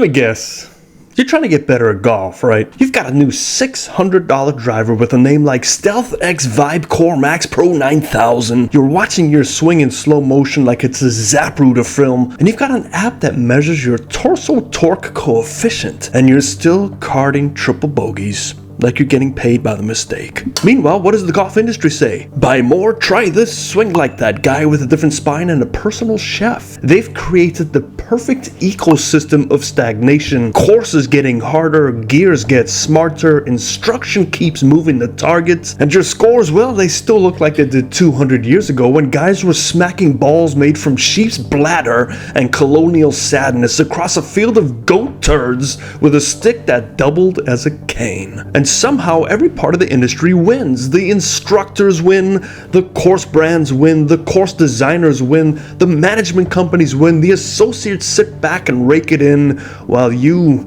me guess. You're trying to get better at golf, right? You've got a new $600 driver with a name like Stealth X Vibe Core Max Pro 9000. You're watching your swing in slow motion like it's a Zapruder film, and you've got an app that measures your torso torque coefficient, and you're still carding triple bogeys like you're getting paid by the mistake. Meanwhile, what does the golf industry say? Buy more, try this, swing like that guy with a different spine and a personal chef. They've created the perfect ecosystem of stagnation. Courses getting harder, gears get smarter, instruction keeps moving the targets, and your scores, well, they still look like they did 200 years ago when guys were smacking balls made from sheep's bladder and colonial sadness across a field of goat turds with a stick that doubled as a cane. And somehow every part of the industry wins. The instructors win, the course brands win, the course designers win, the management companies win, the associates sit back and rake it in while you're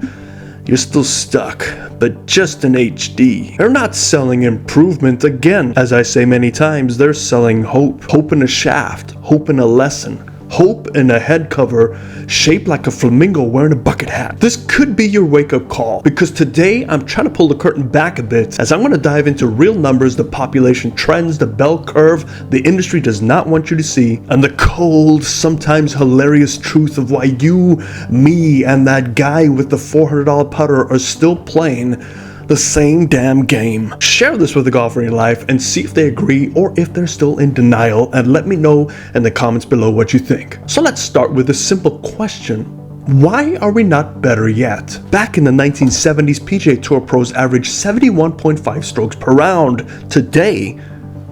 still stuck, but just in HD. They're not selling improvement. Again, as I say many times, they're selling hope. Hope in a shaft, hope in a lesson, hope in a head cover shaped like a flamingo wearing a bucket hat. This could be your wake-up call, because today I'm trying to pull the curtain back a bit as I'm going to dive into real numbers, the population trends, the bell curve the industry does not want you to see, and the cold, sometimes hilarious truth of why you, me, and that guy with the $400 putter are still playing the same damn game. Share this with a golfer in your life and see if they agree or if they're still in denial, and let me know in the comments below what you think. So let's start with a simple question. Why are we not better yet? Back in the 1970s, PGA Tour pros averaged 71.5 strokes per round. Today,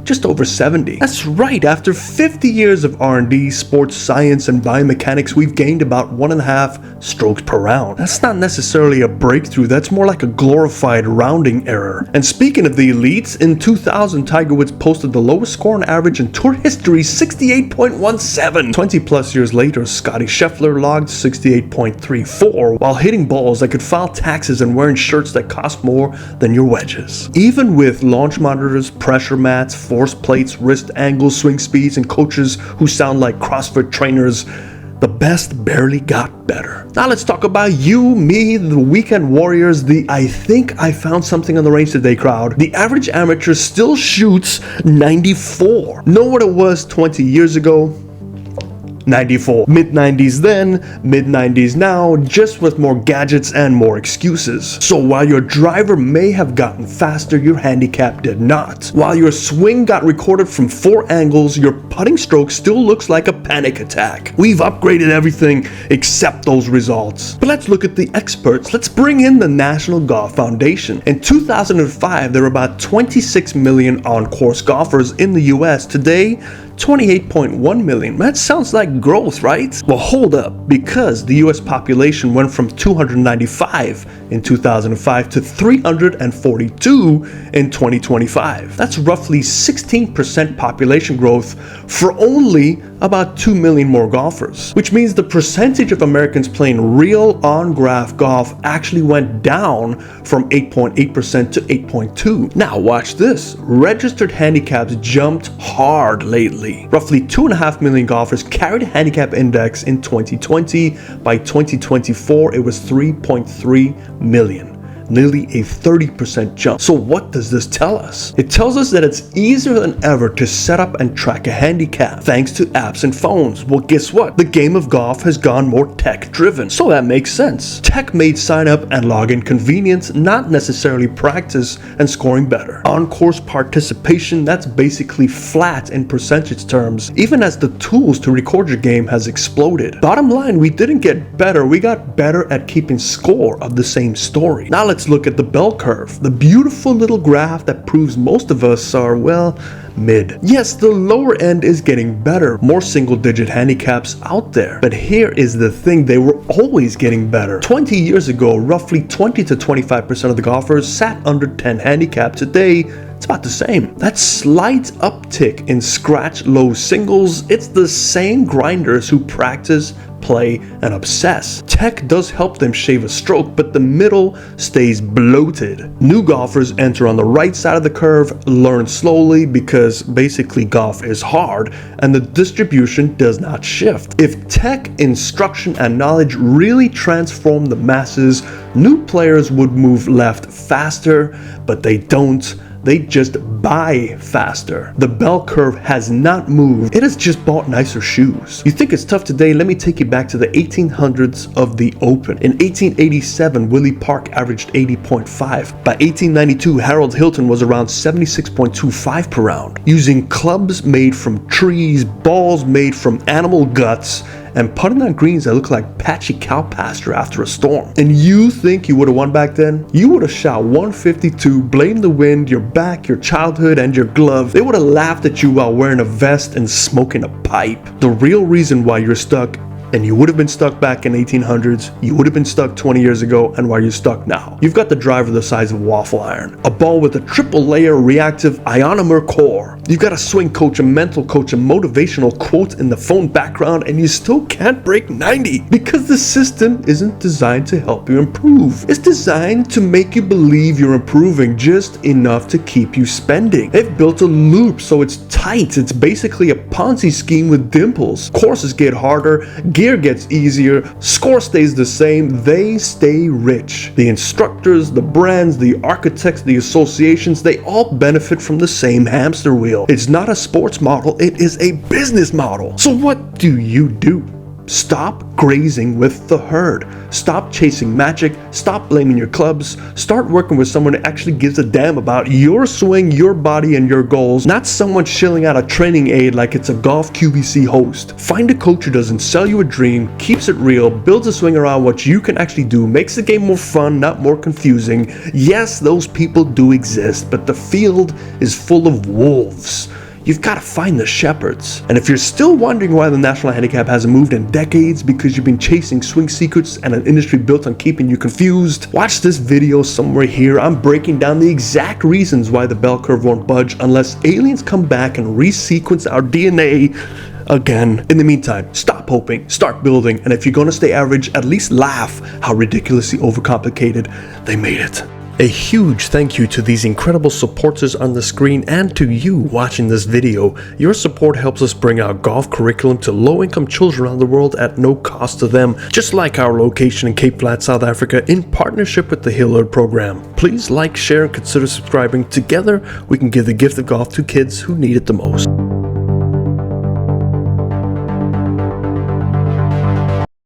just over 70. That's right, after 50 years of R&D, sports science, and biomechanics, we've gained about 1.5 strokes per round. That's not necessarily a breakthrough, that's more like a glorified rounding error. And speaking of the elites, in 2000, Tiger Woods posted the lowest score on average in tour history, 68.17. 20 plus years later, Scottie Scheffler logged 68.34 while hitting balls that could file taxes and wearing shirts that cost more than your wedges. Even with launch monitors, pressure mats, force plates, wrist angles, swing speeds, and coaches who sound like CrossFit trainers, the best barely got better. Now let's talk about you, me, the weekend warriors, the I think I found something on the range today crowd. The average amateur still shoots 94. Know what it was 20 years ago? 94. Mid-90s then, mid-90s now, just with more gadgets and more excuses. So while your driver may have gotten faster, your handicap did not. While your swing got recorded from 4 angles, your putting stroke still looks like a panic attack. We've upgraded everything except those results. But let's look at the experts. Let's bring in the National Golf Foundation. In 2005, there were about 26 million on-course golfers in the US. Today, 28.1 million. That sounds like growth, right? Well, hold up, because the US population went from 295 in 2005 to 342 in 2025. That's roughly 16% population growth for only about 2 million more golfers, which means the percentage of Americans playing real on-graph golf actually went down from 8.8% to 8.2%. Now watch this. Registered handicaps jumped hard lately. Roughly 2.5 million golfers carried a handicap index in 2020. By 2024, it was 3.3 million. Nearly a 30% jump. So what does this tell us? It tells us that it's easier than ever to set up and track a handicap thanks to apps and phones. Well, guess what? The game of golf has gone more tech driven. So that makes sense. Tech made sign up and login convenience, not necessarily practice and scoring better. On-course participation, that's basically flat in percentage terms, even as the tools to record your game has exploded. Bottom line, we didn't get better, we got better at keeping score of the same story. Now let's look at the bell curve, the beautiful little graph that proves most of us are, well, mid. Yes, the lower end is getting better, more single-digit handicaps out there. But here is the thing, they were always getting better. 20 years ago, roughly 20 to 25% of the golfers sat under 10 handicap. Today, it's about the same. That slight uptick in scratch low singles, it's the same grinders who practice play, and obsess. Tech does help them shave a stroke, but the middle stays bloated. New golfers enter on the right side of the curve, learn slowly because basically golf is hard, and the distribution does not shift. If tech, instruction, and knowledge really transform the masses, new players would move left faster, but they don't. They just buy faster. The bell curve has not moved. It has just bought nicer shoes. You think it's tough today? Let me take you back to the 1800s of the Open. In 1887, Willie Park averaged 80.5. By 1892, Harold Hilton was around 76.25 per round. Using clubs made from trees, balls made from animal guts, and putting on greens that look like patchy cow pasture after a storm. And you think you would have won back then? You would have shot 152, blamed the wind, your back, your childhood, and your glove. They would have laughed at you while wearing a vest and smoking a pipe. The real reason why you're stuck, and you would have been stuck back in 1800s, you would have been stuck 20 years ago, and why you're stuck now. You've got the driver the size of a waffle iron, a ball with a triple layer reactive ionomer core. You've got a swing coach, a mental coach, a motivational quote in the phone background, and you still can't break 90 because the system isn't designed to help you improve. It's designed to make you believe you're improving just enough to keep you spending. They've built a loop so it's tight. It's basically a Ponzi scheme with dimples. Courses get harder, gear gets easier, score stays the same, they stay rich. The instructors, the brands, the architects, the associations, they all benefit from the same hamster wheel. It's not a sports model, it is a business model. So what do? Stop grazing with the herd. Stop chasing magic. Stop blaming your clubs. Start working with someone that actually gives a damn about your swing, your body, and your goals, not someone shilling out a training aid like it's a golf QVC host. Find a coach who doesn't sell you a dream, keeps it real, builds a swing around what you can actually do, makes the game more fun, not more confusing. Yes, those people do exist, but the field is full of wolves. You've got to find the shepherds. And if you're still wondering why the national handicap hasn't moved in decades because you've been chasing swing secrets and an industry built on keeping you confused, watch this video somewhere here. I'm breaking down the exact reasons why the bell curve won't budge unless aliens come back and resequence our DNA again. In the meantime, stop hoping, start building, and if you're gonna stay average, at least laugh how ridiculously overcomplicated they made it. A huge thank you to these incredible supporters on the screen and to you watching this video. Your support helps us bring our golf curriculum to low-income children around the world at no cost to them, just like our location in Cape Flat, South Africa, in partnership with the Hillard program. Please like, share, and consider subscribing. Together, we can give the gift of golf to kids who need it the most.